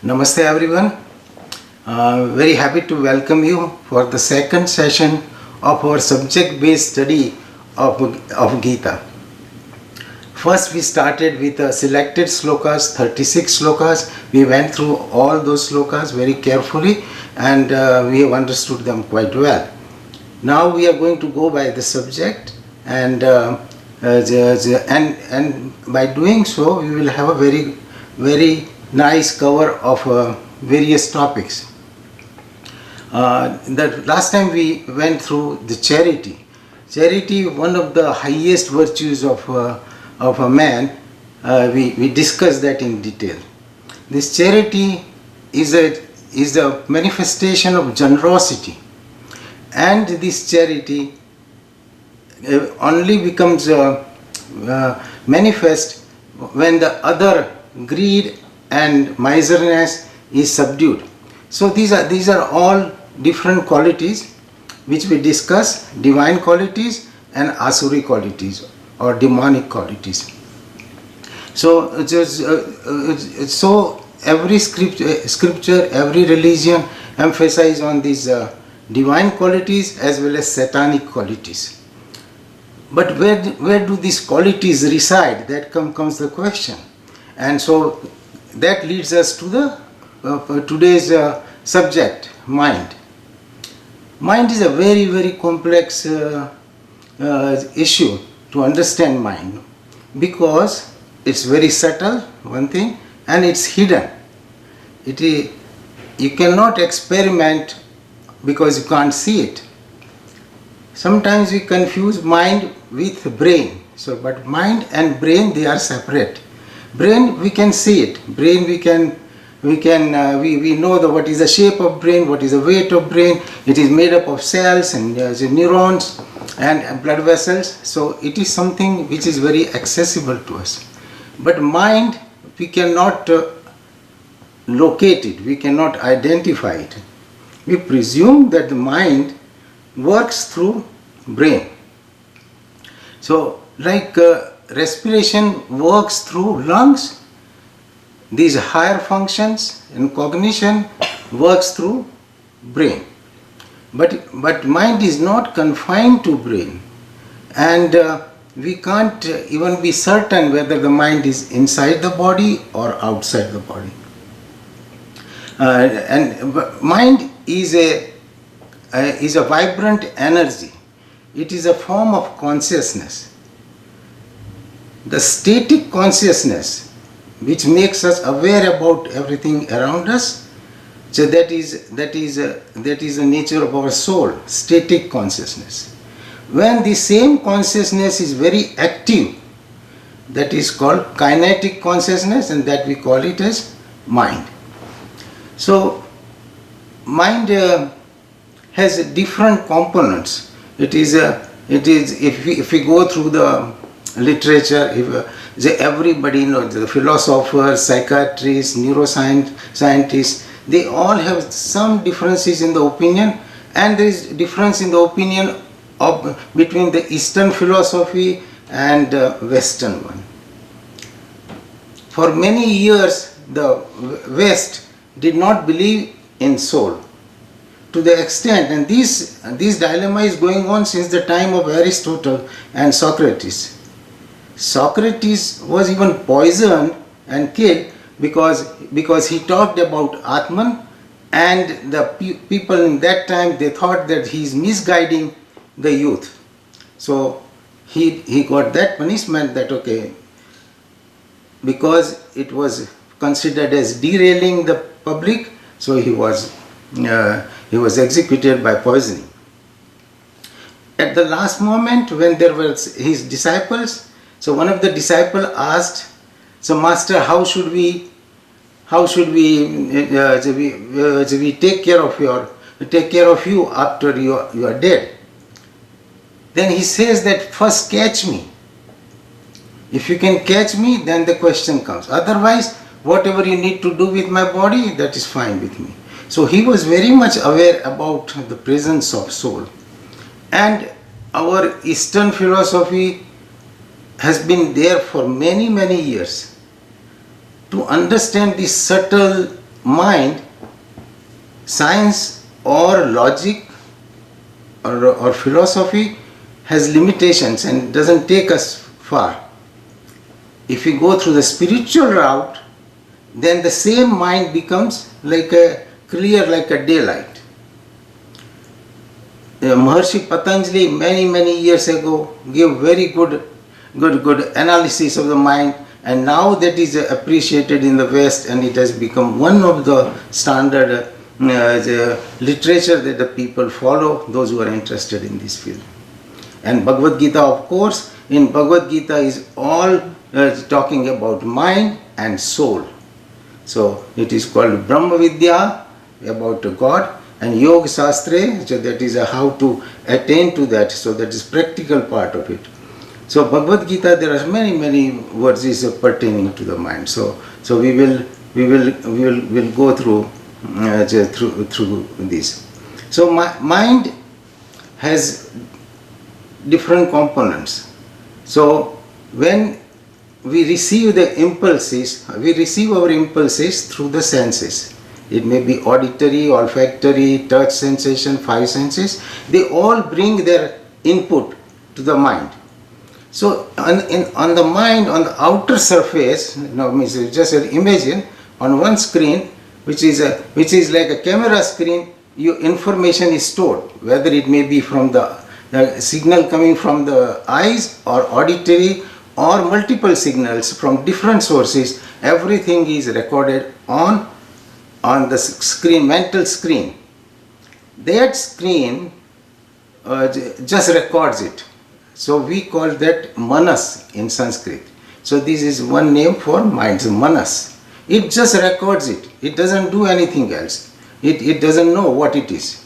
Namaste everyone. Very happy to welcome you for the second session of our subject-based study of Gita. First we started with selected slokas, 36 slokas. We went through all those slokas very carefully and we have understood them quite well. Now we are going to go by the subject and by doing so we will have a very nice cover of various topics. The last time we went through the charity. Charity, one of the highest virtues of a man. We discussed that in detail. This charity is a manifestation of generosity, and this charity only becomes manifest when the other greed and miserliness is subdued. So these are all different qualities which we discuss: divine qualities and asuri qualities or demonic qualities. So every scripture, every religion emphasize on these divine qualities as well as satanic qualities. But where do these qualities reside? That comes the question. And so that leads us to the today's subject, mind. Mind is a very complex issue to understand mind, because it's very subtle, one thing, and it's hidden. You cannot experiment because you can't see it. Sometimes we confuse mind with brain. But mind and brain, they are separate. Brain, we can see it. Brain, we know what is the shape of brain, what is the weight of brain. It is made up of cells and neurons and blood vessels. So it is something which is very accessible to us. But mind, we cannot locate it. We cannot identify it. We presume that the mind works through brain. So like respiration works through lungs, these higher functions and cognition works through brain. But mind is not confined to brain, and we can't even be certain whether the mind is inside the body or outside the body. And mind is a vibrant energy. It is a form of consciousness. The static consciousness, which makes us aware about everything around us, so that is the nature of our soul, static consciousness. When the same consciousness is very active, that is called kinetic consciousness, and that we call it as mind. So mind has different components. It is if we go through the literature, everybody knows, the philosophers, psychiatrists, neuroscientists, they all have some differences in the opinion, and there is difference in the opinion between the Eastern philosophy and Western one. For many years, the West did not believe in soul to the extent, and this dilemma is going on since the time of Aristotle and Socrates. Socrates was even poisoned and killed because he talked about Atman, and the people in that time, they thought that he is misguiding the youth. So he got that punishment, that okay, because it was considered as derailing the public, so he was executed by poisoning. At the last moment, when there were his disciples, so one of the disciples asked, "So Master, how should we take care of you after you are dead?" Then he says that, "First catch me. If you can catch me, then the question comes. Otherwise, whatever you need to do with my body, that is fine with me." So he was very much aware about the presence of soul. And our Eastern philosophy has been there for many years to understand the subtle mind, science or logic or philosophy has limitations and doesn't take us far. If we go through the spiritual route, then the same mind becomes like a clear like a daylight. Maharshi Patanjali many years ago gave very good analysis of the mind, and now that is appreciated in the West, and it has become one of the standard the literature that the people follow, those who are interested in this field. And Bhagavad Gita, of course, in Bhagavad Gita is all talking about mind and soul. So it is called Brahma Vidya, about God, and Yoga Shastra, so that is how to attain to that, so that is practical part of it. So Bhagavad Gita, there are many verses pertaining to the mind. So we will go through this. So mind has different components. So when we receive the impulses, we receive our impulses through the senses. It may be auditory, olfactory, touch sensation, five senses. They all bring their input to the mind. So on the mind, on the outer surface, just imagine on one screen, which is like a camera screen, your information is stored, whether it may be from the signal coming from the eyes or auditory or multiple signals from different sources. Everything is recorded on the screen, mental screen. That screen just records it. So we call that manas in Sanskrit. So this is one name for mind, manas. It just records it. It doesn't do anything else. It doesn't know what it is.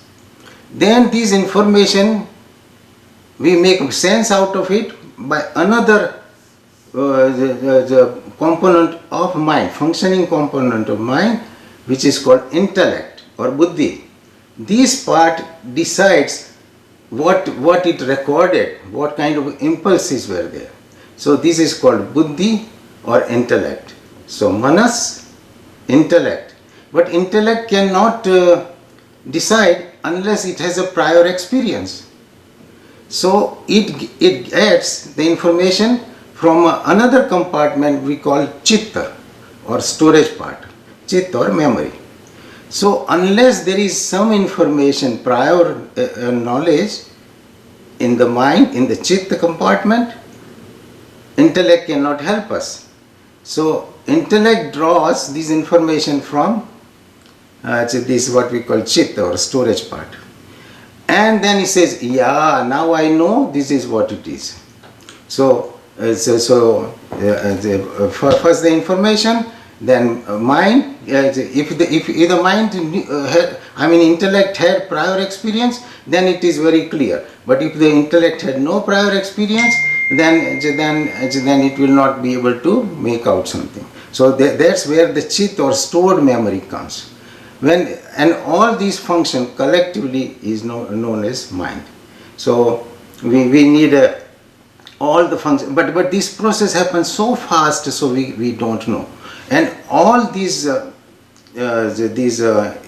Then this information, we make sense out of it by another the component of mind, functioning component of mind, which is called intellect or buddhi. This part decides what it recorded, what kind of impulses were there. So this is called buddhi or intellect. So manas, intellect. But intellect cannot decide unless it has a prior experience. So it gets the information from another compartment we call chitta or storage part, chitta or memory. So unless there is some information, prior knowledge in the mind, in the chitta compartment, intellect cannot help us. So intellect draws this information from this what we call chitta or storage part. And then he says, yeah, now I know this is what it is. So first the information, then mind. If the mind intellect had prior experience, then it is very clear. But if the intellect had no prior experience, then it will not be able to make out something. So that's where the chit or stored memory comes. And all these function collectively is known as mind. So we need all the functions, but this process happens so fast, so we don't know. And all these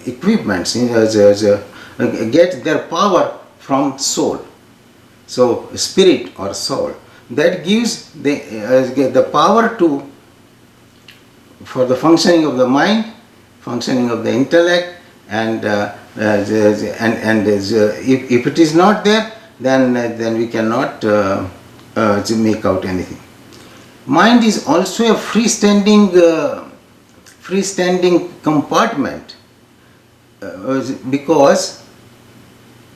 equipments get their power from soul. So spirit or soul, that gives the power for the functioning of the mind, functioning of the intellect, and if it is not there, then we cannot make out anything. Mind is also a freestanding compartment, because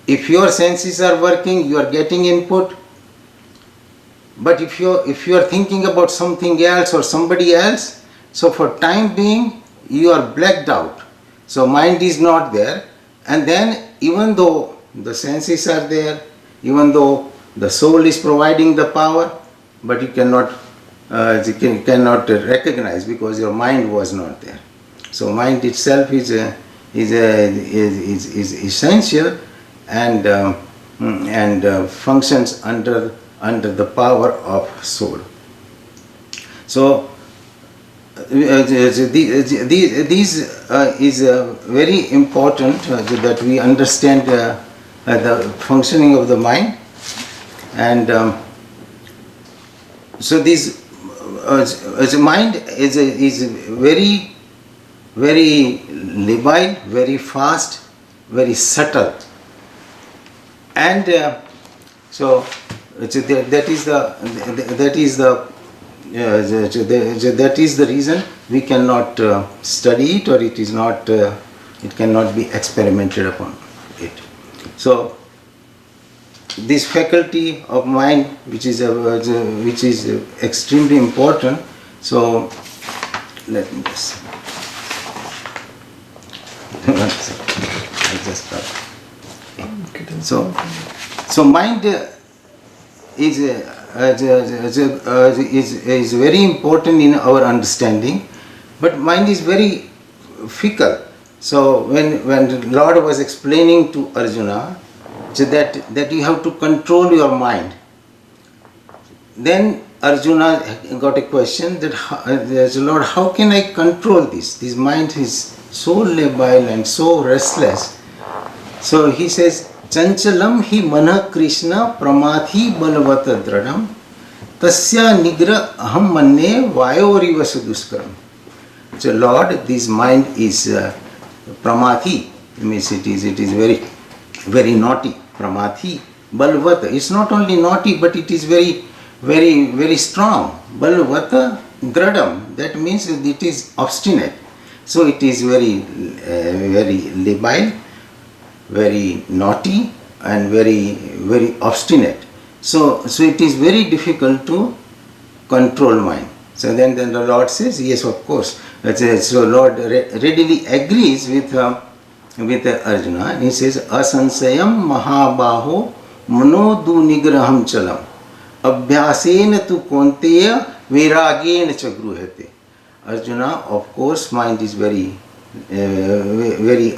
if your senses are working, you are getting input. But if you are thinking about something else or somebody else, so for time being you are blacked out. So mind is not there, and then even though the senses are there, even though the soul is providing the power, but you cannot recognize because your mind was not there. So mind itself is essential and functions under the power of soul. So these is very important that we understand the functioning of the mind, and so this mind is very labile, very fast, very subtle, and so that is the reason we cannot study it, or it is not it cannot be experimented upon it. So this faculty of mind, which is extremely important. So let me just I just start. So mind is very important in our understanding, but mind is very fickle. So when Lord was explaining to Arjuna, so that you have to control your mind, then Arjuna got a question that, Lord, how can I control this? This mind is so labile and so restless. So he says, Chanchalam hi manah Krishna pramathi balvata dradam tasya nigra aham manne vayoriva suduskaram. So Lord, this mind is pramathi, means it is very naughty. Pramathi balvata, it's not only naughty, but it is very strong. Balvata dradam, that means that it is obstinate. So it is very labile, very naughty, and very obstinate. So it is very difficult to control mind. So then the Lord says, yes, of course. So Lord readily agrees with Arjuna, and he says, Asansayam mahabaho manodu nigraham chalam abhyasena tu konteya viragena cha gruhate. Arjuna, of course, mind is very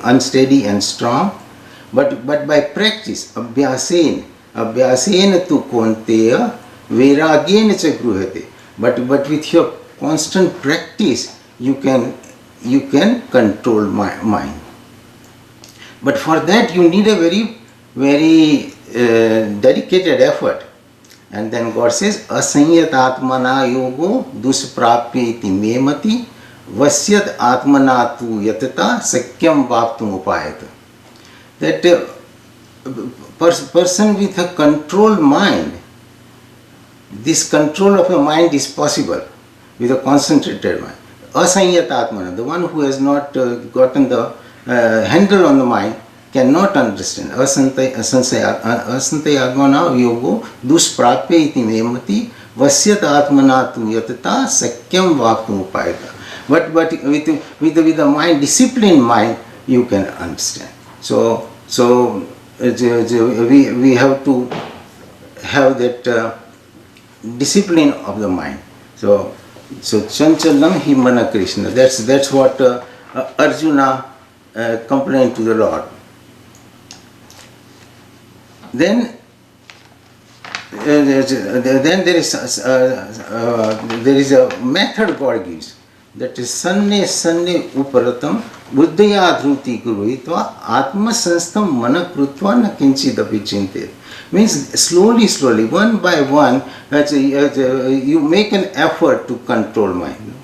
unsteady and strong, but by practice, abhyasena tu konteya viragena cha gruhate. But with your constant practice, you can control mind. But for that you need a very dedicated effort. And then God says, Asanyat atmana yogo dusprapya iti memati vasyat atmana tu yatata sakyam vaptum upayata. That person with a controlled mind, this control of a mind is possible with a concentrated mind. Asanyat atmana, the one who has not gotten the handle on the mind, cannot understand. Asantaya atmana yogo dusprapya iti memati vasyat atmana tu yatata sakyam vaptum upayata. But with the mind, disciplined mind, you can understand. So we have to have that discipline of the mind. So chanchalam hi mana Krishna. That's what Arjuna complained to the Lord. Then there is a method God gives, that is sanne uparatam buddhaya dhruti kuruhitva atma sanstam mana krutva na kinchidapi chintet. Means slowly, one by one, you make an effort to control mind.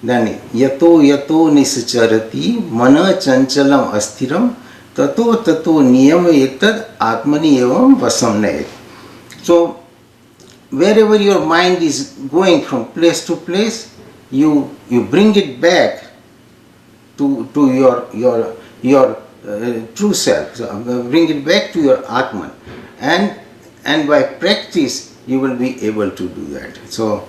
Then yato nisacharati mana chanchalam asthiram tato niyama etad atmani evam vasam nayet. So wherever your mind is going from place to place, you bring it back to your true self. So bring it back to your Atman, and by practice you will be able to do that. So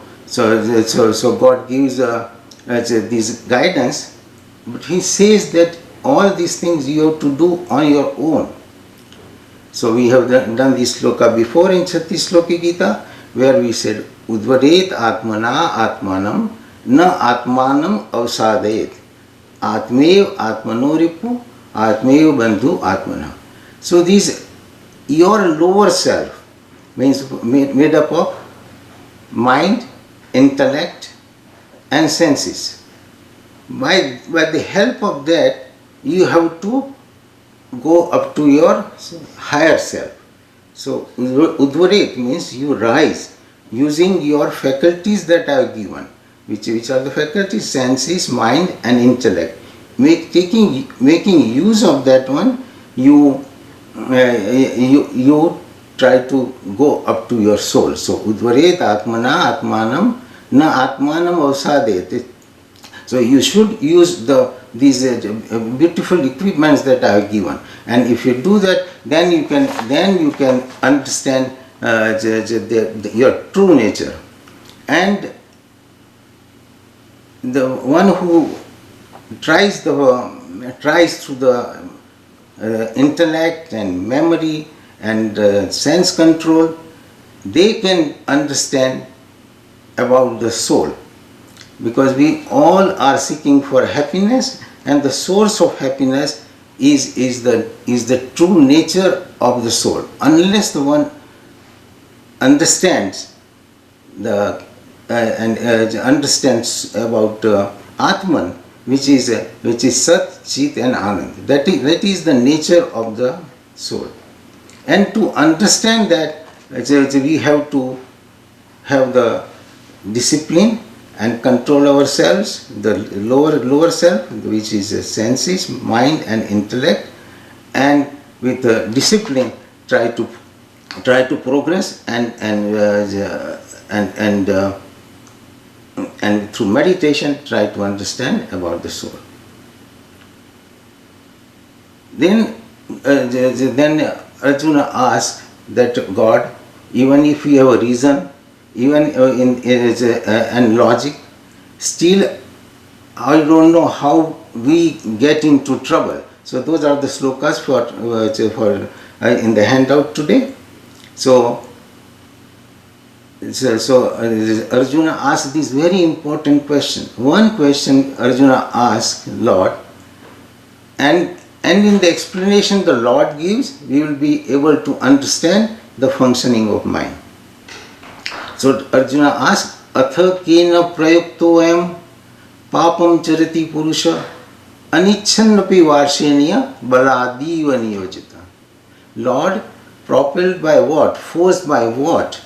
God gives this guidance, but He says that all these things you have to do on your own. So we have done this sloka before in Chatti Sloki Gita, where we said Udvaret Atmana Atmanam Na Atmanam Avsadayet Atmev Atmanoripu Atmev Bandhu Atmana. So this, your lower self, means made up of mind, intellect and senses. by the help of that, you have to go up to your higher self. So udvaret means you rise using your faculties that I have given. Which are the faculties? Senses, mind and intellect. Making use of that one, you try to go up to your soul. So udvaret atmana atmanam na atmanam avsadet. So you should use these beautiful equipments that I have given, and if you do that, then you can understand your true nature. And the one who tries through the intellect and memory and sense control, they can understand about the soul, because we all are seeking for happiness, and the source of happiness is the true nature of the soul. Unless the one understands understands about Atman, which is Sat, Chit and Anand. That is the nature of the soul. And to understand that, we have to have the discipline and control ourselves, the lower self, which is senses, mind and intellect, and with discipline try to progress and through meditation try to understand about the soul. Then Arjuna asked that God, even if we have a reason, even and logic, still I don't know how we get into trouble. So those are the slokas for in the handout today. So Arjuna asked this very important question. One question Arjuna asked Lord, and in the explanation the Lord gives, we will be able to understand the functioning of mind. So Arjuna asked, Atha kena prayukto ayam papam charati purusha anichhannapi varsheniya baladiva niyojita. Lord, propelled by what? Forced by what?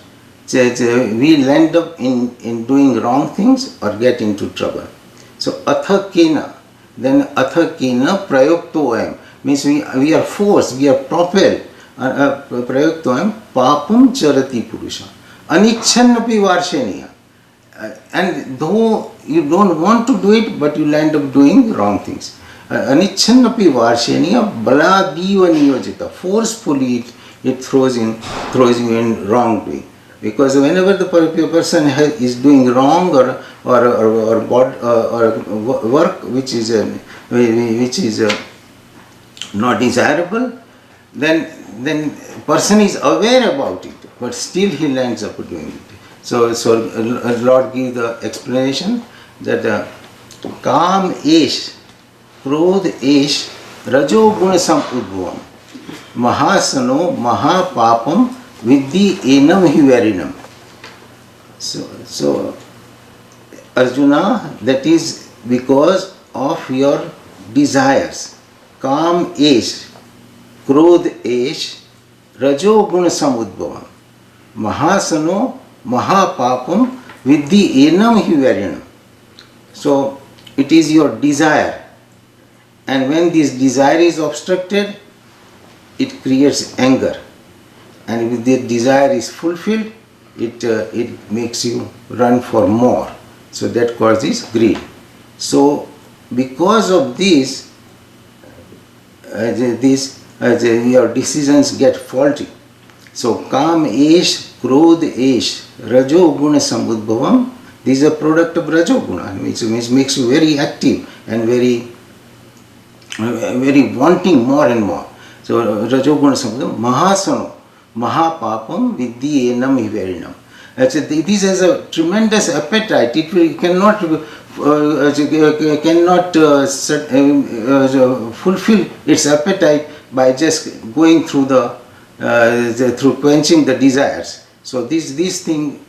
We'll end up in doing wrong things or get into trouble. So Atha kena, then Atha kena prayukto ayam means we are forced, we are propelled. Prayukto ayam papam charati purusha anichhannapi varsheniya. And though you don't want to do it, but you'll end up doing wrong things. Anichhannapi varsheniya baladiva niyojita. Forcefully it throws you in wrong way. Because whenever the person is doing wrong or work which is not desirable, then person is aware about it, but still he ends up doing it. So Lord gives the explanation that Kam esh, Krodh esh, Rajo Guna Sam Udbhavam, Mahasano Mahapapam Vidhi Enam Hivarinam. So Arjuna, that is because of your desires. Kam esh, Krodh esh, Rajo Guna Sam Udbhavam, Mahasano Mahapapam Vidhi Enam Hivarinam. So it is your desire, and when this desire is obstructed, it creates anger, and if the desire is fulfilled, it makes you run for more. So that causes greed. So because of this, your decisions get faulty. So Kam esh, Krodh esh, Rajo Guna Samudbhavam. This is a product of Rajo Guna, which makes you very active and very wanting more and more. So Rajo Guna Samudbhavam, Mahasano, Mahapapam Vidhi Enam Hivarinam. This has a tremendous appetite. It cannot fulfill its appetite by just going through through quenching the desires. So this thing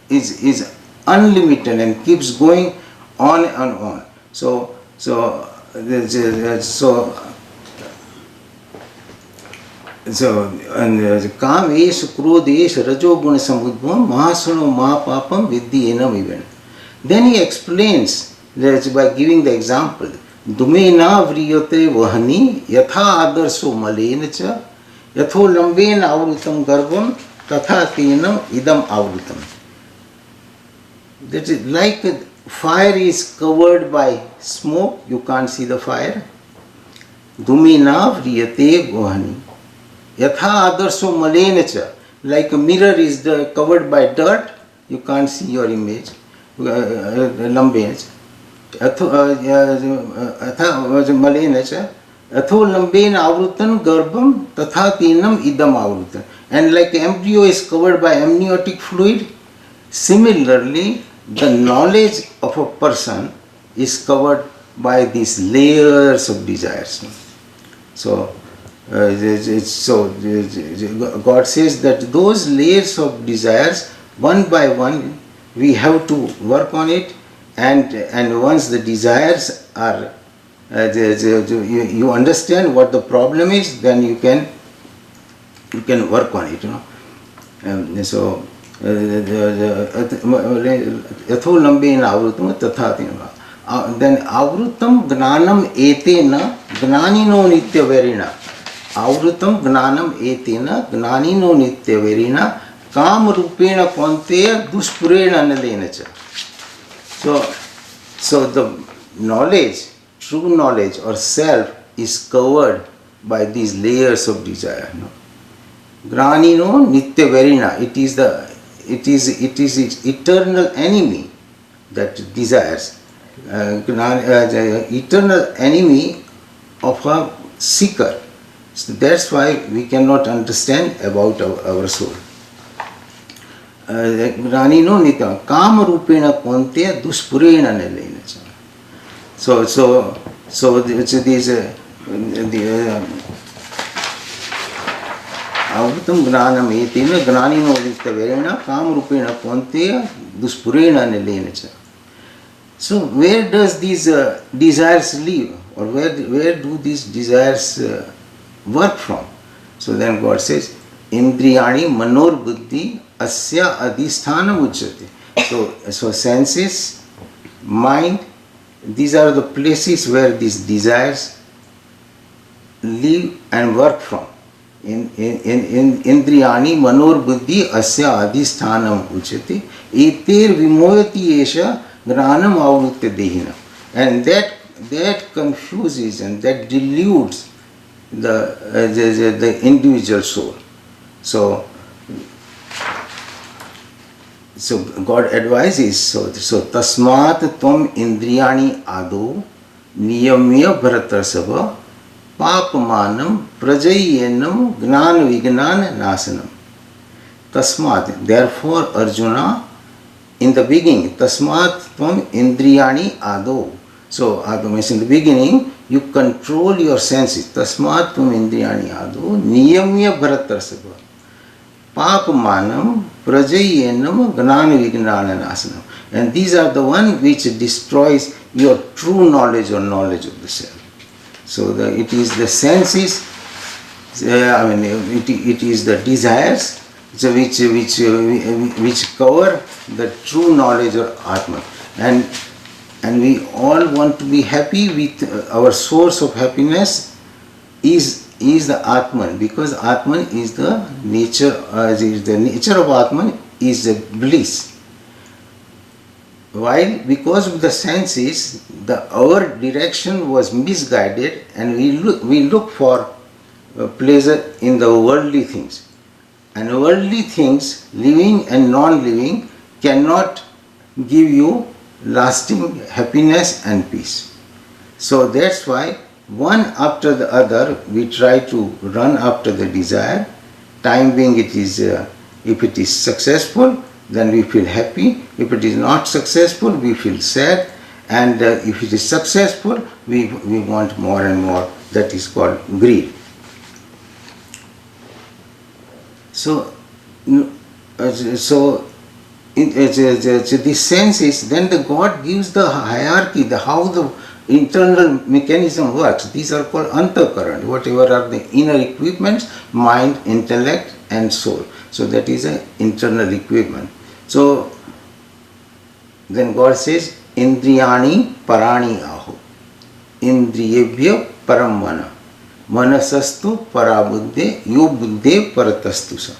is unlimited and keeps going on and on. So, so, so, Kamesh क्रोधेश रजोगुण समुद्भवम महासुनो महापापम विद्धि annum even. Then he explains that by giving the example, Dumena vriyate vahani yatha adarso malena cha yatho lamben avrutam garbam tatha tenam idam avrutam. That is like fire is covered by smoke, you can't see the fire. Dumena vriyate vahani yatha adarso malena cha, like a mirror is covered by dirt, you can't see your image. Lamben मलेन च अथो लंबेन आवृतन गर्भम तथा तीनम idam आवृतन. And like embryo is covered by amniotic fluid, similarly the knowledge of a person is covered by these layers of desires. So God says that those layers of desires, one by one we have to work on it, and once the desires are you understand what the problem is, then you can work on it, so yatho lamben avrutam tatha tenam. Then avrutam gnanam etena gnanino nitya verina. Avrutam gnanam etena gnanino nitya verina काम रूपेण कौन्तेय दुष्पुरेण अनलेन च. So the knowledge, true knowledge or self is covered by these layers of desire. Granino nitya verina. It is its eternal enemy, that desires. Eternal enemy of a seeker. So that's why we cannot understand about our soul. Granino nitya kama rupena konteya duspurena nelena. So these avrutam gnanam etena gnanino nitya verena kama rupena konteya duspurena nelena. So where does these desires live, or where do these desires work from? So then God says, Indriyani manor buddhi asya adhisthana uchyate. So senses, mind, these are the places where these desires live and work from. In Indriyani manor buddhi asya adhisthana uchyate eter vimoyati esha granam avrutte dehina. And that confuses and that deludes the individual soul. So God advises, so tasmat tvam indriyani ado niyamya bharatasava papamanam prajayenam gnan vignan nasanam. Tasmat, therefore Arjuna, in the beginning, tasmat tvam indriyani ado. So ado means in the beginning you control your senses. Tasmat tvam indriyani ado niyamya bharatasava papamanam prajayenam gnana vignana nasanam. And these are the one which destroys your true knowledge or knowledge of the self. So it is the senses, it is the desires which cover the true knowledge or Atman. And we all want to be happy with our source of happiness is the Atman, because Atman is the nature, the nature of Atman is the bliss. While because of the senses, our direction was misguided, and we look for pleasure in the worldly things. And worldly things, living and non-living, cannot give you lasting happiness and peace. So that's why one after the other we try to run after the desire. Time being, it is if it is successful, then we feel happy. If it is not successful, we feel sad. And if it is successful, we want more and more. That is called greed. So the senses, then the God gives the hierarchy, the how the internal mechanism works. These are called antakaran, whatever are the inner equipments, mind, intellect and soul. So that is an internal equipment. So then God says, Indriyani parani aho. Indriyebhya param mana. Manasastu parabuddhe yo buddhe paratastu sa.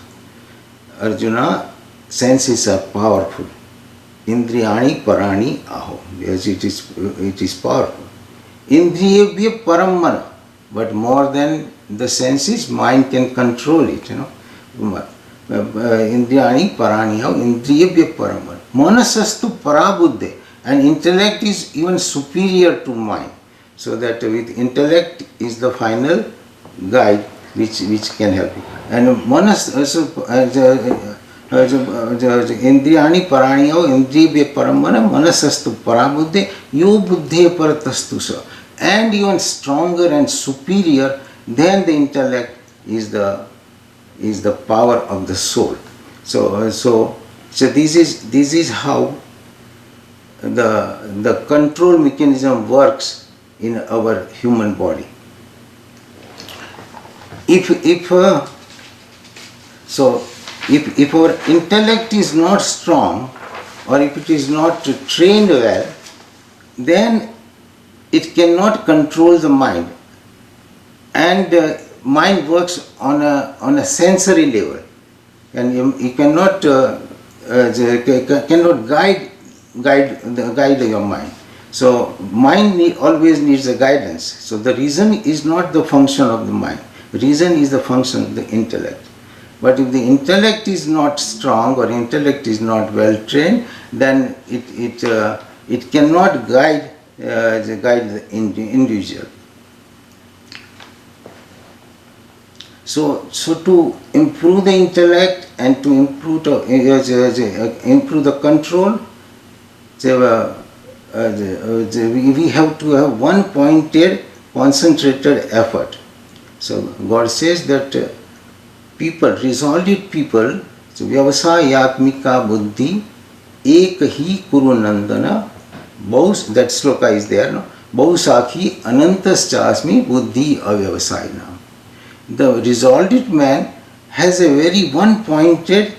Arjuna, senses are powerful. Indriyani parani aho. Yes, it is powerful. Indriyebhya param mana. But more than the senses, mind can control it, Indriyani parani aho. Indriyebhya param mana. Manasastu parabuddhe. And intellect is even superior to mind. So that with intellect is the final guide which can help you. And manas Indriyani paraniyo indriyabhya paramana manasastu parabuddhe yo buddhe paratastu sa. And even stronger and superior than the intellect is the power of the soul. So this is how the control mechanism works in our human body. If our intellect is not strong, or if it is not trained well, then it cannot control the mind, and mind works on a sensory level, and you cannot guide your mind. So mind always needs a guidance. So the reason is not the function of the mind. Reason is the function of the intellect. But if the intellect is not strong or intellect is not well trained, then it cannot guide the individual. So to improve the intellect and to improve the control, we have to have one pointed, concentrated effort. So God says that resolute people, so vyavasayatmika buddhi ek hi kuru nandana, that sloka is there, no? Bahusakhi anantas chasmi buddhi avyavasayana. The resolute man has a very one pointed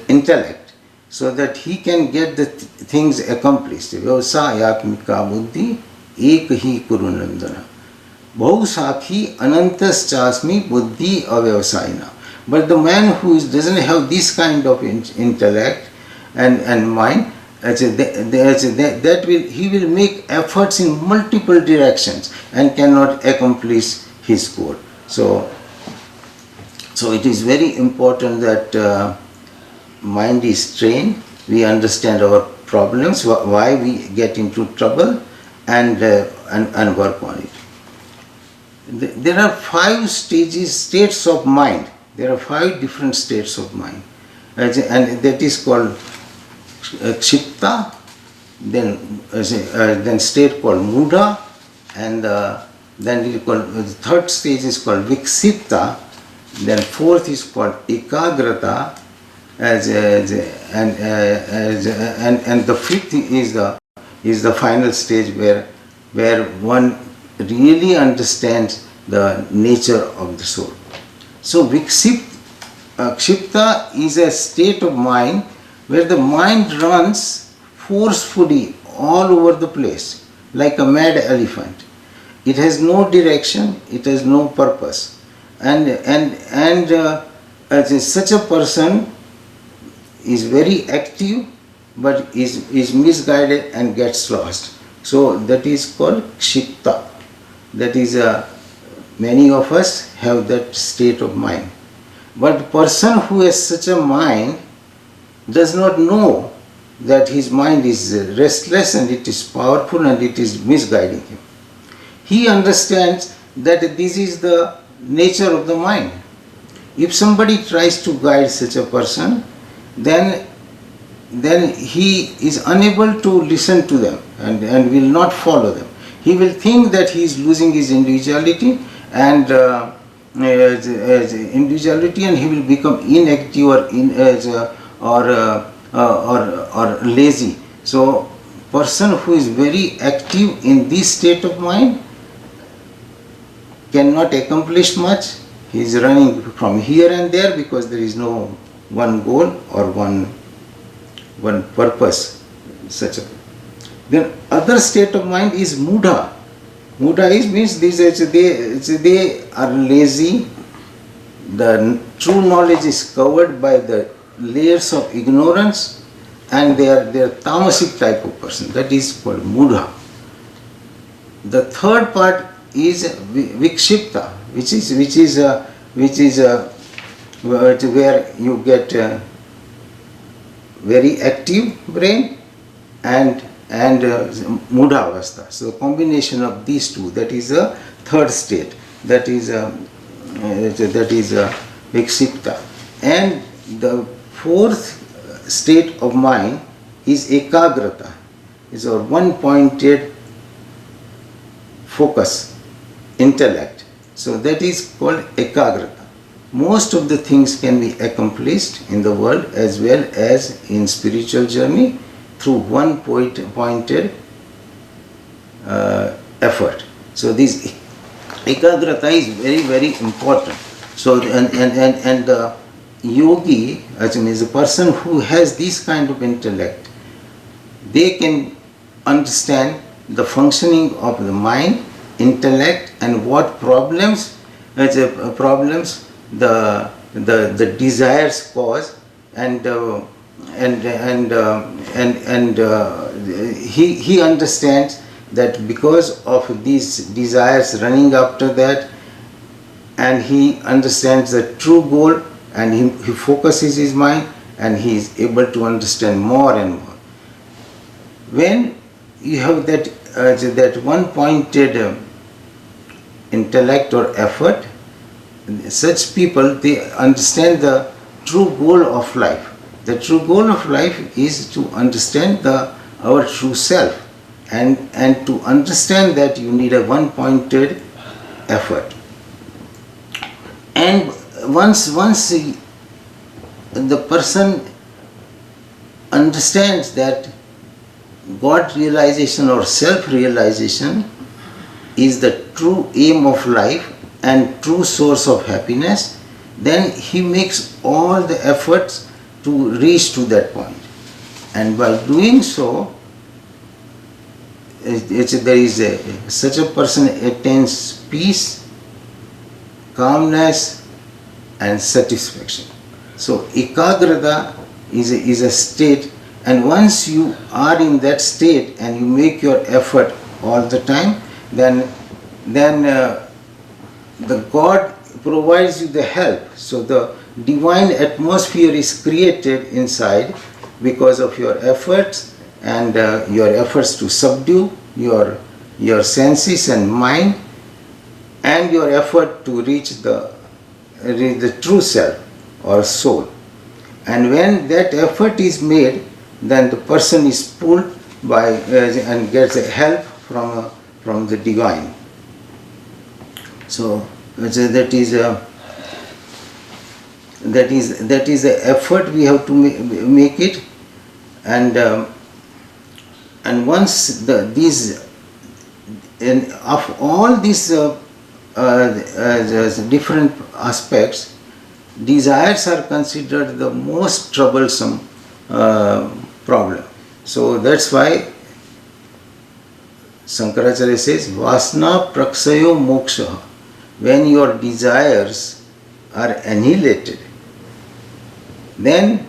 intellect, so that he can get the things accomplished. Vyavasayatmika buddhi ek hi kuru nandana. Bahusakhi anantas chasmi buddhi avyavasayana. But the man who doesn't have this kind of intellect and mind, he will make efforts in multiple directions and cannot accomplish his goal. So it is very important that mind is trained, we understand our problems, why we get into trouble, and work on it. There are 5 states of mind. There are 5 different states of mind, and that is called kshipta, then state called mudha, and then it is called, the third stage is called viksipta, then fourth is called ekagrata, and the fifth is the final stage where one really understands the nature of the soul. So kshipta is a state of mind where the mind runs forcefully all over the place like a mad elephant. It has no direction, it has no purpose, and such a person is very active but is misguided and gets lost. So that is called kshipta. That is many of us have that state of mind. But person who has such a mind does not know that his mind is restless and it is powerful and it is misguiding him. He understands that this is the nature of the mind. If somebody tries to guide such a person, then he is unable to listen to them and will not follow them. He will think that he is losing his individuality and and he will become inactive or lazy. So person who is very active in this state of mind cannot accomplish much. He is running from here and there because there is no one goal or one purpose. Such a then other state of mind is mudha. Mudha is means they are lazy. The true knowledge is covered by the layers of ignorance, and they are tamasic type of person. That is called mudha. The third part is vikshipta, which is where you get very active brain and mudha avastha. So the combination of these two, that is a third state. That is vikshipta. And the fourth state of mind is ekagrata. Is a one-pointed focus, intellect. So that is called ekagrata. Most of the things can be accomplished in the world as well as in spiritual journey through one-pointed effort. So this ekagrata is very, very important. So and the yogi, as means a person who has this kind of intellect, they can understand the functioning of the mind, intellect, and what problems the desires cause, and he understands that because of these desires running after that, and he understands the true goal, and he focuses his mind, and he is able to understand more and more. When you have that one-pointed intellect or effort, such people, they understand the true goal of life. The true goal of life is to understand our true self, and to understand that you need a one-pointed effort. And once the person understands that God realization or self-realization is the true aim of life and true source of happiness, then he makes all the efforts to reach to that point. And by doing so, such a person attains peace, calmness, and satisfaction. So ekagrata is a state, and once you are in that state and you make your effort all the time, then the God provides you the help. So the divine atmosphere is created inside because of your efforts, and your efforts to subdue your senses and mind, and your effort to reach the true self or soul. And when that effort is made, then the person is pulled by and gets help from the divine. So that is the effort we have to make it, and once these of all these different aspects, desires are considered the most troublesome problem. So that's why Shankaracharya says, Vasna praksayo moksha. When your desires are annihilated, then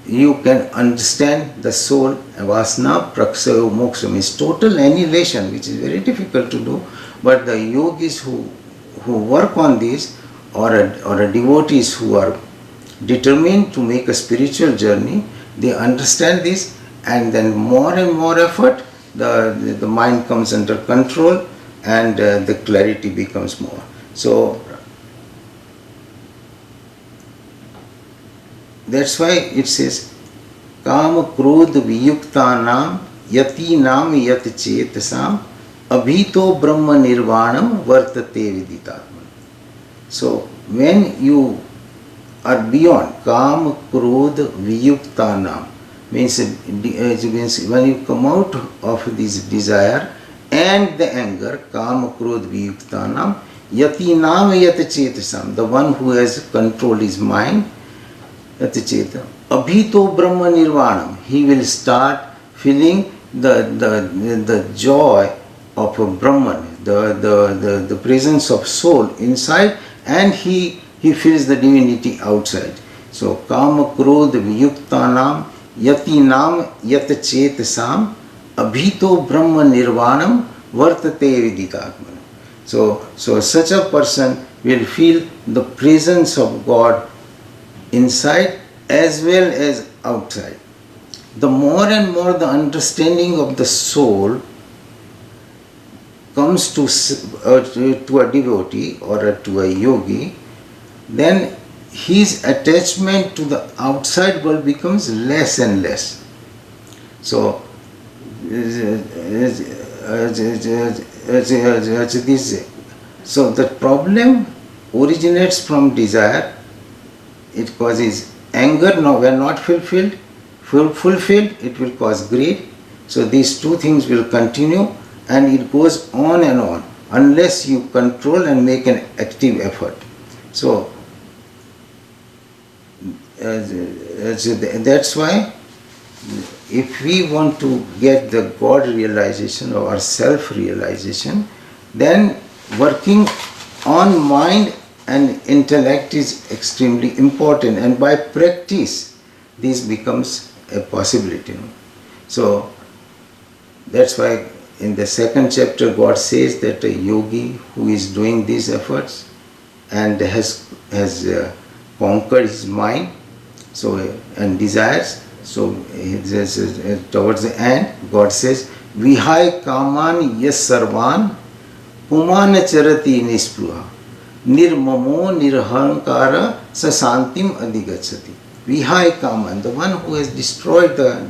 you can understand the soul. Vasna praksayo moksha means total annihilation, which is very difficult to do. But the yogis who work on this, or a devotees who are determined to make a spiritual journey, they understand this, and then more and more effort, the mind comes under control, and the clarity becomes more. So that's why it says, Kama krodha viyuktanam yatinam yat chetasam abhito brahma nirvanam vartate viditatman. So when you are beyond Kam, Krodh, Viyuktanam. Means when you come out of this desire and the anger, Kam, Krodh, Viyuktanam, Yatinam Yatchetasam, the one who has controlled his mind, Yatcheta, Abhito Brahma Nirvanam, he will start feeling the joy of a Brahman, the presence of soul inside, and he feels the divinity outside. So Kama Krodh Viyuktanam Yatinam Yatchetasam Abhito Brahma Nirvanam Vartate Viditatman. So such a person will feel the presence of God inside as well as outside. The more and more the understanding of the soul comes to a devotee or to a yogi, then his attachment to the outside world becomes less and less. So so the problem originates from desire. It causes anger. No, when not fulfilled, it will cause greed. So these two things will continue, and it goes on and on unless you control and make an active effort. So that's why if we want to get the God realization or self-realization, then working on mind and intellect is extremely important, and by practice this becomes a possibility. So that's why in the second chapter God says that a yogi who is doing these efforts and has conquered his mind, so and desires, so towards the end God says Vihai Kaman Yas Sarvan Pumana Charati Nispruha Nirmamo Nirhankara Sasantim Adigachati. Vihai Kaman, the one who has destroyed the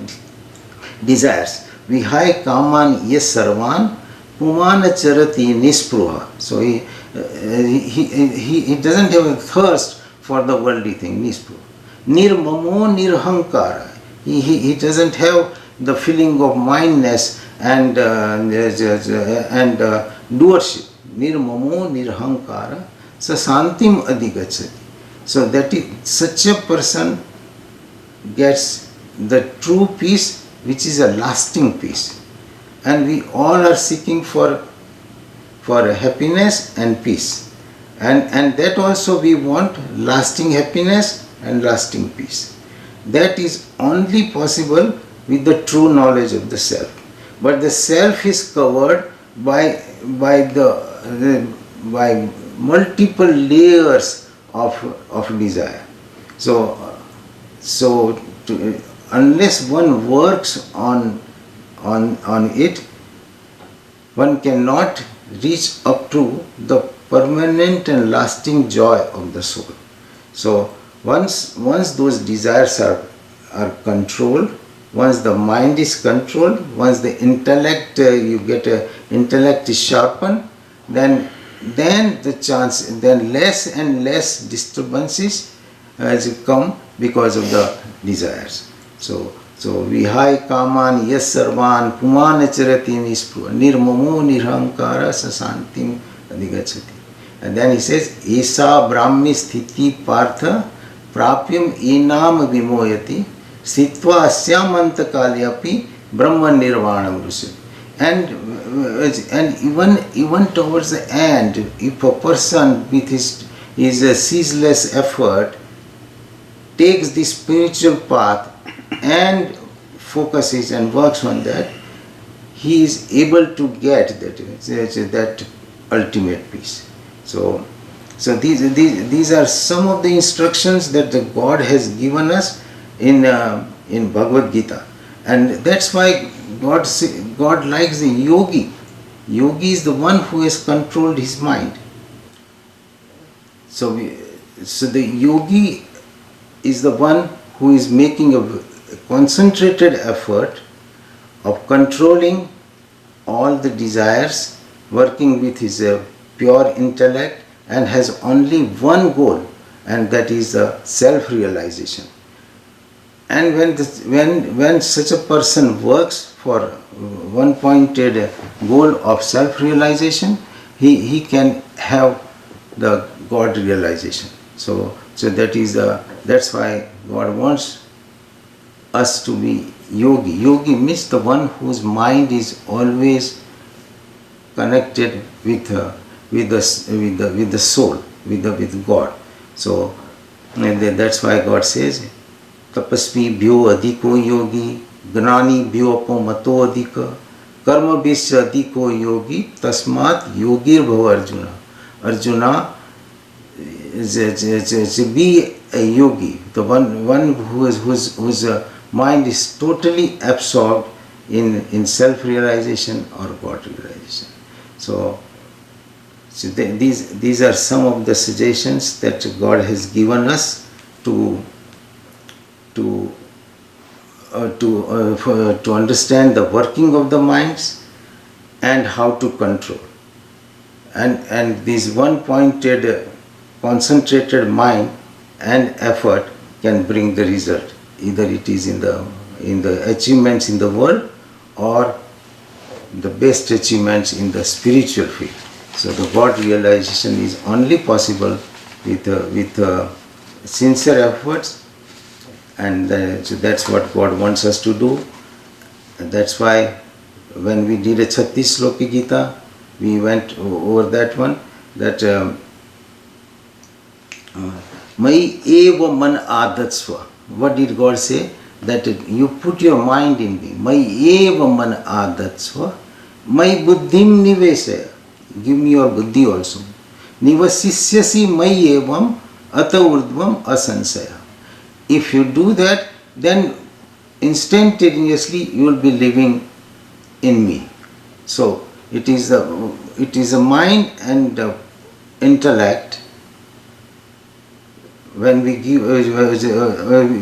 desires. Vihai Kaman Yes Sarvan Pumana Charati Nispruha. So he doesn't have a thirst for the worldly thing, Nispruha. Nirmamo Nirhankara. He doesn't have the feeling of mindness and doership. Nirmamo Nirhankara Sasantim Adigachati. So that is, such a person gets the true peace, which is a lasting peace. And we all are seeking for happiness and peace. And that also we want lasting happiness and lasting peace. That is only possible with the true knowledge of the self. But the self is covered by multiple layers of desire. So unless one works on it, one cannot reach up to the permanent and lasting joy of the soul. So once those desires are controlled, once the mind is controlled, once the intellect, you get intellect is sharpened, then less and less disturbances come because of the desires. So Vihai Kaman Yes Sarvan Puman Charati Nispruha Nirmamo Nirhankara Sasantim Adigachati. And then he says Esa Brahmi Sthiti Partha Prapyam Enam Vimoyati Sitva Asyamanta Kalyapi Brahma Nirvana Vrusya. And even towards the end, if a person with his ceaseless effort takes the spiritual path and focuses and works on that, he is able to get that ultimate peace. So these are some of the instructions that the God has given us in Bhagavad Gita, and that's why God likes the yogi. Yogi is the one who has controlled his mind. So the yogi is the one who is making a concentrated effort of controlling all the desires, working with his pure intellect, and has only one goal, and that is the self-realization. And when such a person works for one pointed goal of self-realization, he can have the God realization. So that's why God wants us to be yogi. Yogi means the one whose mind is always connected with the soul, with God. So that's why God says, तपस्वी भ्यो अधिको योगी ज्ञानी भ्यो अपमतो अधिक कर्म विश्य अधिको योगी तस्मात् योगीर भव Arjun. Arjuna, be a yogi, the one whose mind is totally absorbed in self-realization or God realization. So these are some of the suggestions that God has given us to understand the working of the minds and how to control. And this one-pointed, concentrated mind and effort can bring the result. Either it is in the achievements in the world or the best achievements in the spiritual field. So the God realization is only possible with sincere efforts, and so that's what God wants us to do. And that's why when we did a 36 Sloki Gita, we went over that one, that Mai eva man adatsva. What did God say? That you put your mind in me. Mai eva man adatsva. Mai buddhim nivesaya. Give me your buddhi also. Nivasisyasi mai evam ata urdvam asansaya. If you do that, then instantaneously you will be living in me. So it is a mind and intellect when we give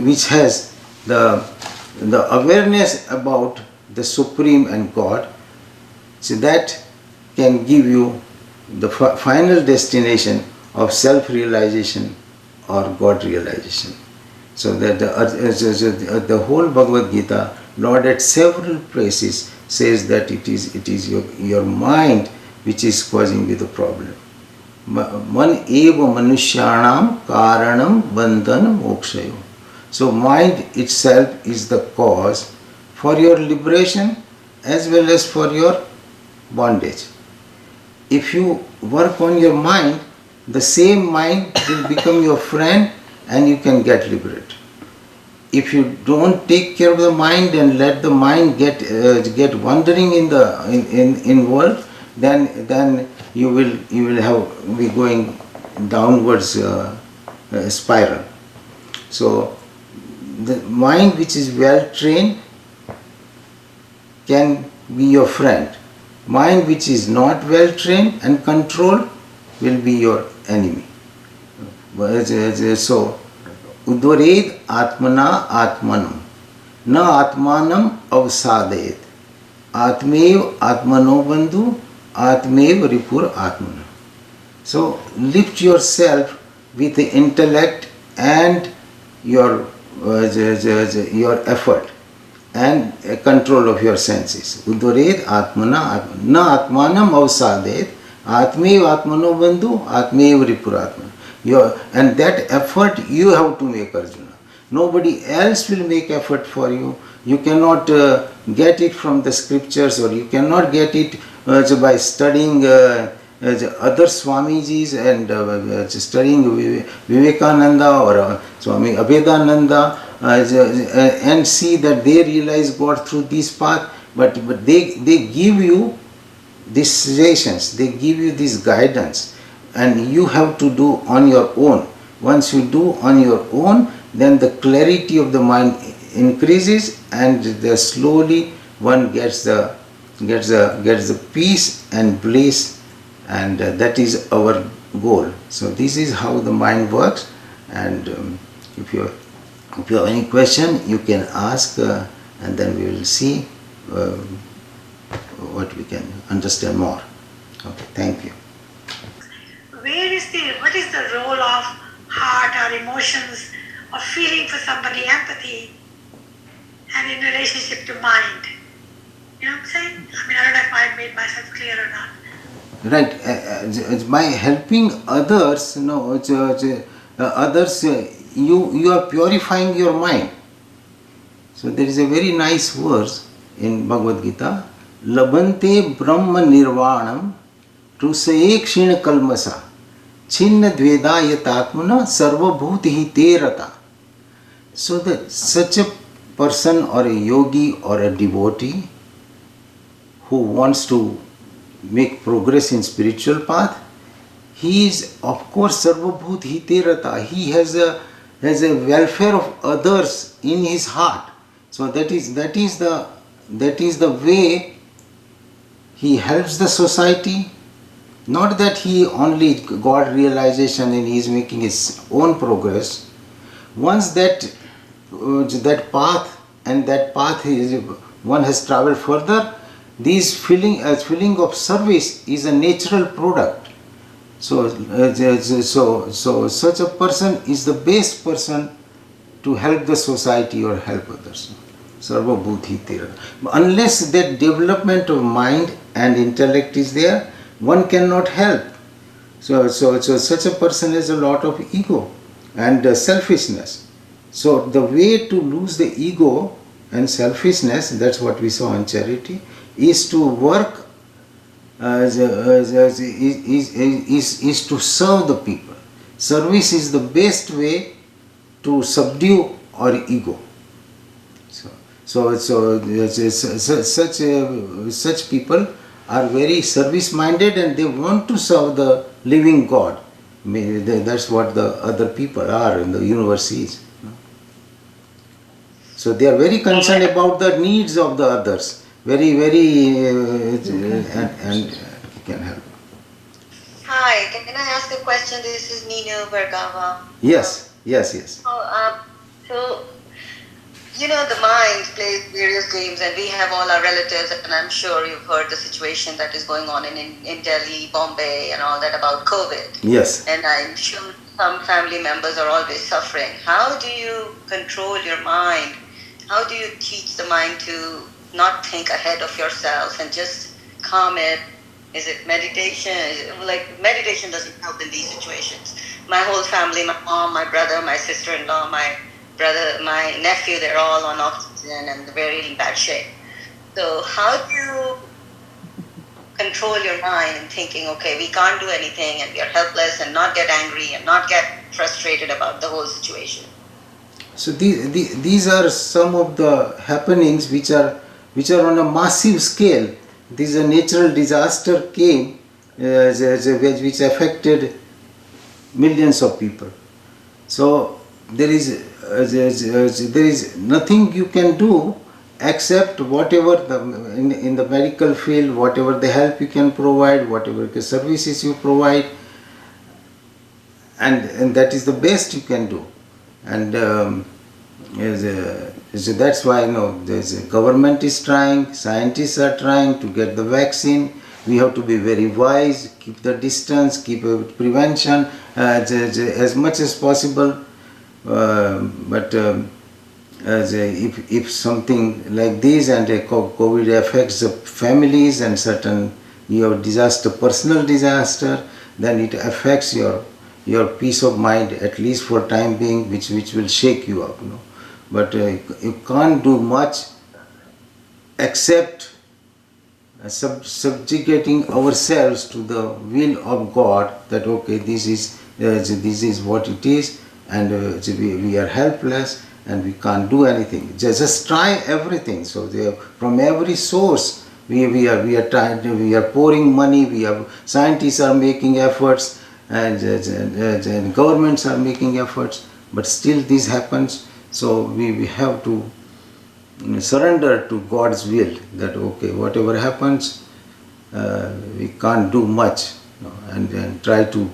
which has the awareness about the Supreme and God. So that can give you the final destination of self-realization or God realization. So that the whole Bhagavad Gita, Lord at several places says that it is your mind which is causing you the problem. Man eva manushyanam karanam bandhan mokshayo. So mind itself is the cause for your liberation as well as for your bondage. If you work on your mind, the same mind will become your friend and you can get liberated. If you don't take care of the mind and let the mind get wandering in world, then you will be going downwards spiral. So the mind which is well trained can be your friend. Mind which is not well trained and controlled will be your enemy. So Udvared atmana atmanam na atmanam avsadayet atmev atmano bandhu atmev ripur atmana. So lift yourself with the intellect and your effort and control of your senses. Udvared atmana na atmanam avsadayet atmev atmano bandhu atmev ripur atmana. And that effort you have to make, Arjuna. Nobody else will make effort for you. You cannot get it from the scriptures, or you cannot get it by studying other Swamijis and studying Vivekananda or Swami Abhedananda and see that they realize God through this path. But they give you these suggestions, they give you this guidance. And you have to do on your own. Once you do on your own, then the clarity of the mind increases, and slowly one gets the peace and bliss, and that is our goal. So this is how the mind works. And if you have any question, you can ask, and then we will see what we can understand more. Okay, thank you. What is the role of heart, our emotions, of feeling for somebody, empathy, and in relationship to mind. You know what I'm saying? I mean, I don't know if I made myself clear or not. Right. By helping others, others, you are purifying your mind. So there is a very nice verse in Bhagavad Gita, Labante Brahma Nirvanam Trusaye Kshina Kalmasa Chinna Dveda Yatatmana Sarvabhuti Te Rata. So that such a person or a yogi or a devotee who wants to make progress in spiritual path, he is of course Sarvabhut Hiterata. He has a welfare of others in his heart. So that is the way he helps the society. Not that he only got realization and he is making his own progress. Once that path and that path is, one has traveled further, this feeling of service is a natural product. So such a person is the best person to help the society or help others. Sarva Bhuti Tera. Unless that development of mind and intellect is there, one cannot help. So such a person has a lot of ego and selfishness. So the way to lose the ego and selfishness, that's what we saw in charity, is to work is to serve the people. Service is the best way to subdue our ego. Such people are very service minded and they want to serve the living God. That's what the other people are in the universities. So they are very concerned about the needs of the others. Very, and can help. Hi, can I ask a question? This is Nina Vargava. Yes. So, the mind plays various games, and we have all our relatives, and I'm sure you've heard the situation that is going on in Delhi, Bombay, and all that about COVID. Yes. And I'm sure some family members are always suffering. How do you control your mind? How do you teach the mind to not think ahead of yourself and just calm it? Is it meditation? Meditation doesn't help in these situations. My whole family, my mom, my brother, my sister-in-law, my brother, my nephew, they're all on oxygen and very in bad shape. So how do you control your mind and thinking, okay, we can't do anything and we are helpless, and not get angry and not get frustrated about the whole situation? So these are some of the happenings which are on a massive scale. This a natural disaster came which affected millions of people. So there is nothing you can do except whatever in the medical field, whatever the help you can provide, whatever the services you provide, and that is the best you can do. And that's why the government is trying, scientists are trying to get the vaccine. We have to be very wise, keep the distance, keep prevention as much as possible. But if something like this and COVID affects the families and certain disaster, personal disaster, then it affects your peace of mind, at least for time being, which will shake you up. But you can't do much except subjugating ourselves to the will of God, that okay, this is what it is, and we are helpless and we can't do anything. Just try everything. So from every source we are trying, we are pouring money. Scientists are making efforts, and governments are making efforts, but still this happens. So we have to surrender to God's will, that okay, whatever happens, we can't do much, and try to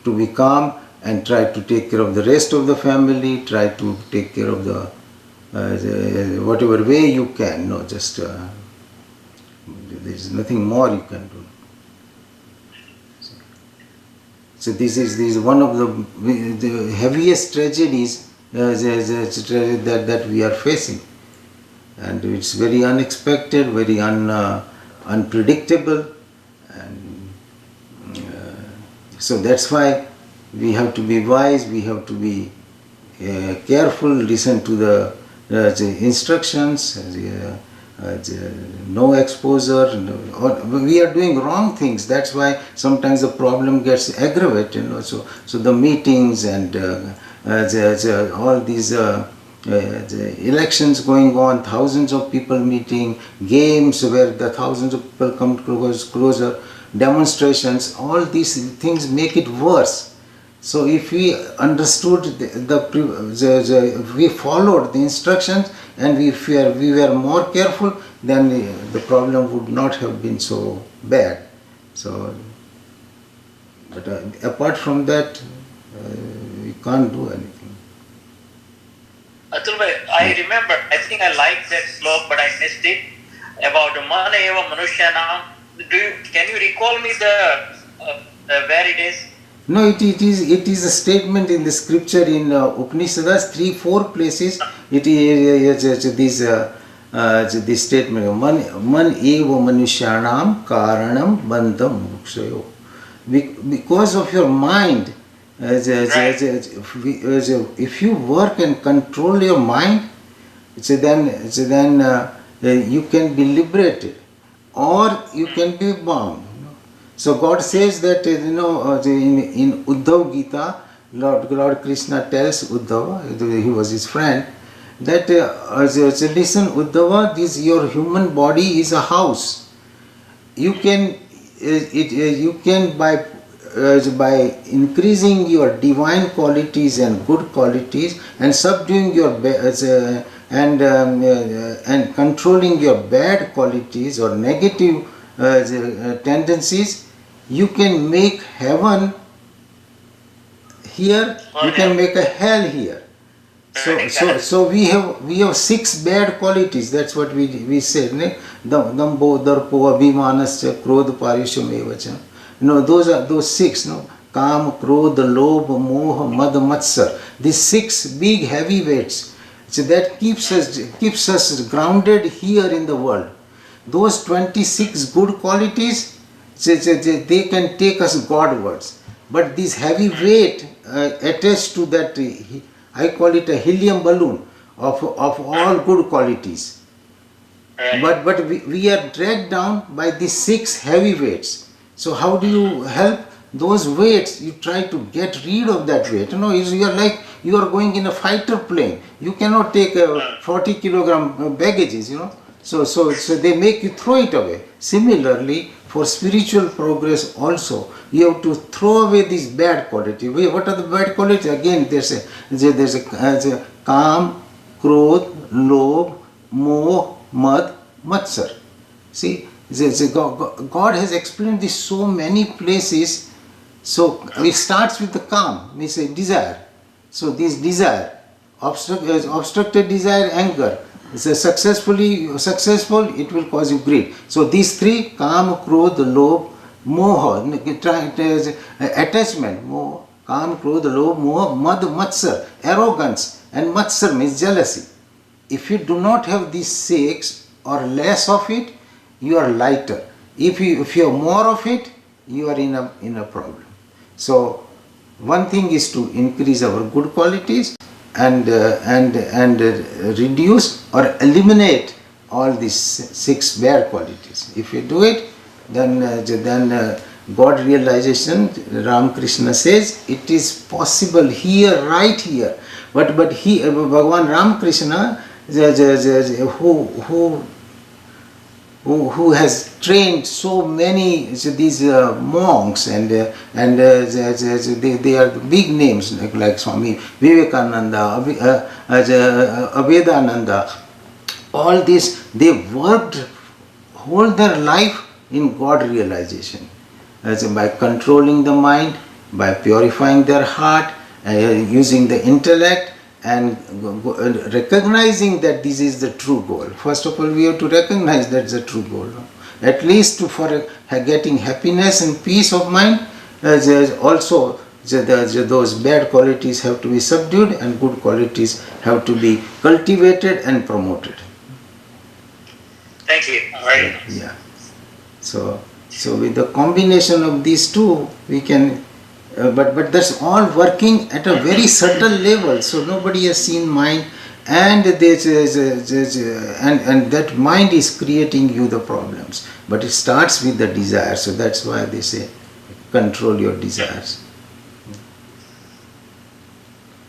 be calm and try to take care of the rest of the family, try to take care of the whatever way you can. There's nothing more you can do. So this is one of the heaviest tragedies that we are facing, and it's very unexpected, very unpredictable, and so that's why we have to be wise. We have to be careful, listen to the instructions, no exposure. We are doing wrong things. That's why sometimes the problem gets aggravated. So the meetings and all these the elections going on, thousands of people meeting, games where the thousands of people come closer, demonstrations. All these things make it worse. So if we understood if we followed the instructions and we were more careful, then the problem would not have been so bad. So, but apart from that, we can't do anything. Atul bhai, I remember, I think I liked that slok, but I missed it, about man eva manushyanam. Can you recall me where it is? No, it is a statement in the scripture in Upanishads, 3-4 places. It is this statement, man eva manushyanam karanam bandham mukshayo. Because of your mind, if you work and control your mind, then you can be liberated or you can be bound. So God says that in Uddhav Gita, Lord Krishna tells Uddhava, he was his friend, that listen Uddhava, your human body is a house. You can by increasing your divine qualities and good qualities and subduing your and controlling your bad qualities or negative tendencies, you can make heaven here, you can make a hell here. So we have 6 bad qualities. That's what we said. Dambo, darpo, abhimanasya, krodh, parishyam. Those are those 6. Kam, krodh, lobh, moh, mad, matsar. These 6 big heavy weights. So that keeps us grounded here in the world. Those 26 good qualities, they can take us Godwards. But this heavy weight attached to that, I call it a helium balloon of all good qualities. But we are dragged down by these 6 heavy weights. So how do you help those weights? You try to get rid of that weight. You are like you are going in a fighter plane. You cannot take 40 kilogram baggages. So they make you throw it away. Similarly, for spiritual progress also, you have to throw away these bad qualities. What are the bad qualities? Again, there's a kam, krodh, lobh, moh, mad, matsar. See, God has explained this so many places. So it starts with the kam, means a desire. So this desire, obstructed desire, anger. Successful, it will cause you greed. So these 3, kam, krodh, lobh, moha, attachment, moha, kam, krodh, lobh, moha, mad, matsar, arrogance, and matsar means jealousy. If you do not have these 6 or less of it, you are lighter. If you have more of it, you are in a problem. So one thing is to increase our good qualities and reduce or eliminate all these 6 bad qualities. If you do it, then God realization, Ramakrishna says, it is possible here, right here. But Bhagavan Ramakrishna, who has trained so many these monks and they are the big names like Swami Vivekananda, Abhedananda. All this, they worked whole their life in God realization, by controlling the mind, by purifying their heart, using the intellect, and recognizing that this is the true goal. First of all, we have to recognize that's the true goal. At least for getting happiness and peace of mind, also those bad qualities have to be subdued and good qualities have to be cultivated and promoted. Thank you. Very nice. Yeah. So with the combination of these two, we can. But that's all working at a very subtle level. So nobody has seen mind, and and that mind is creating you the problems. But it starts with the desire. So that's why they say, control your desires.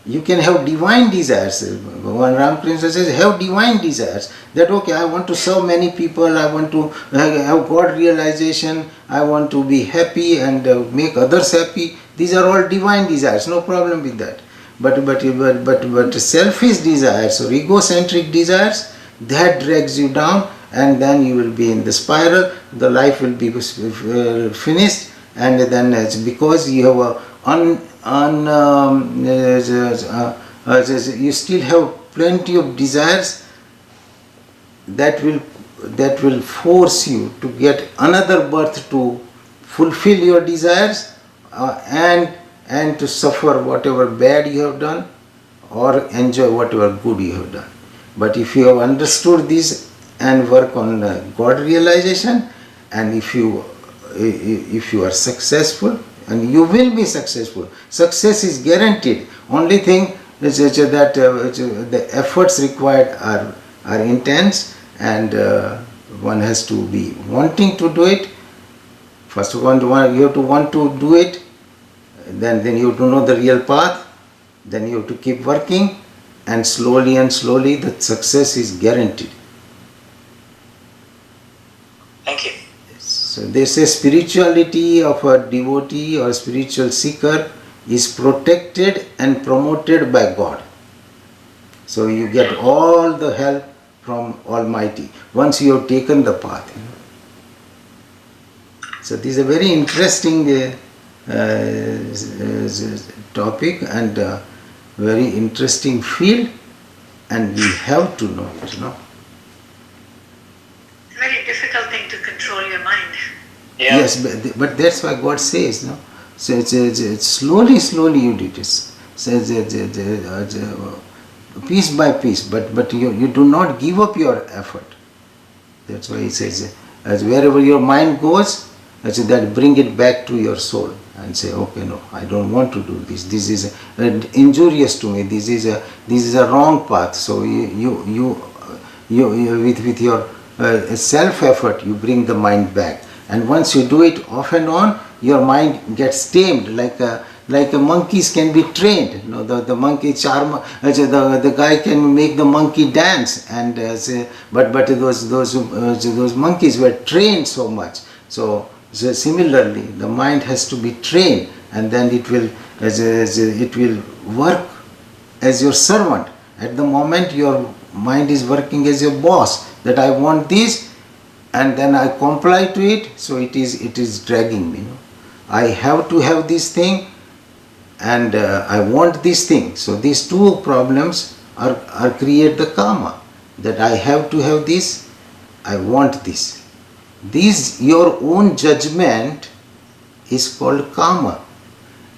You can have divine desires. Bhagavan Ramakrishna says, have divine desires. That okay, I want to serve many people, I want to have God realization, I want to be happy and make others happy. These are all divine desires, no problem with that. But selfish desires or egocentric desires, that drags you down, and then you will be in the spiral, the life will be finished, and then it's because you have you still have plenty of desires that will force you to get another birth to fulfill your desires, and to suffer whatever bad you have done or enjoy whatever good you have done. But if you have understood this and work on God realization, and if you are successful, and you will be successful, success is guaranteed. Only thing is that the efforts required are intense, and one has to be wanting to do it. First of all, you have to want to do it, then you have to know the real path, then you have to keep working, and slowly the success is guaranteed. Thank you. So they say spirituality of a devotee or spiritual seeker is protected and promoted by God. So you get all the help from Almighty once you have taken the path. So this is a very interesting topic and very interesting field, and we have to know it. It's a very difficult thing to control your mind. Yeah. Yes, but that's why God says, no. So it's slowly you do this. Says piece by piece, but you do not give up your effort. That's why He says, as wherever your mind goes, that bring it back to your soul and say, okay, no, I don't want to do this. This is injurious to me. This is a wrong path. So you with your self effort, you bring the mind back. And once you do it off and on, your mind gets tamed, like monkeys can be trained. You know, the monkey charm, the guy can make the monkey dance, and but those monkeys were trained so much. So similarly, the mind has to be trained, and then it will work as your servant. At the moment, your mind is working as your boss. That I want this, and then I comply to it. So it is dragging me. I have to have this thing, and I want this thing. So these two problems are create the karma. That I have to have this, I want this. This your own judgment is called karma,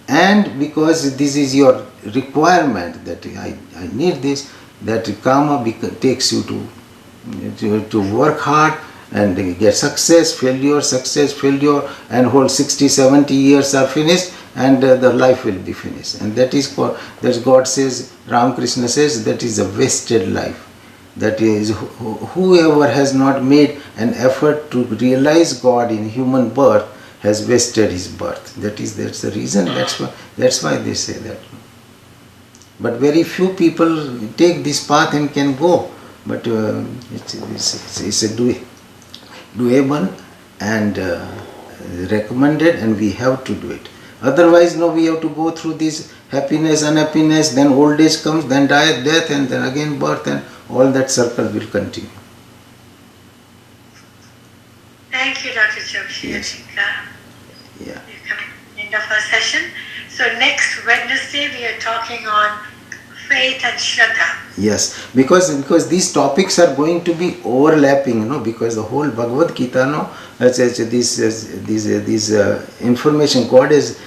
and because this is your requirement that I need this, that karma takes you to work hard and get success, failure, and whole 60-70 years are finished, and the life will be finished. And that is called, that God says, Ramakrishna says, that is a wasted life. That is, whoever has not made an effort to realize God in human birth has wasted his birth. That's the reason. That's why they say that. But very few people take this path and can go. But it's a doable and recommended, and we have to do it. Otherwise, no, we have to go through this happiness, unhappiness, then old age comes, then death, and then again birth, and all that circle will continue. Thank you, Dr. Joshi. Yes. We're coming to the end of our session. So next Wednesday we are talking on faith and Shraddha. Yes, because these topics are going to be overlapping, because the whole Bhagavad Gita, these information God has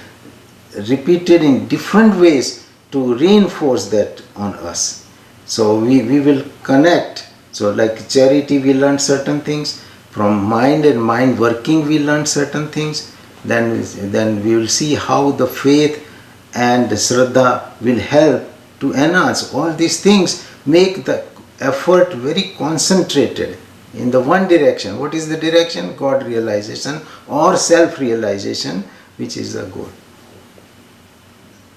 repeated in different ways to reinforce that on us. So we will connect. So like charity, we learn certain things. From mind and mind working, we learn certain things. Then we will see how the faith and the Shraddha will help to enhance. All these things make the effort very concentrated in the one direction. What is the direction? God realization or self realization, which is the goal.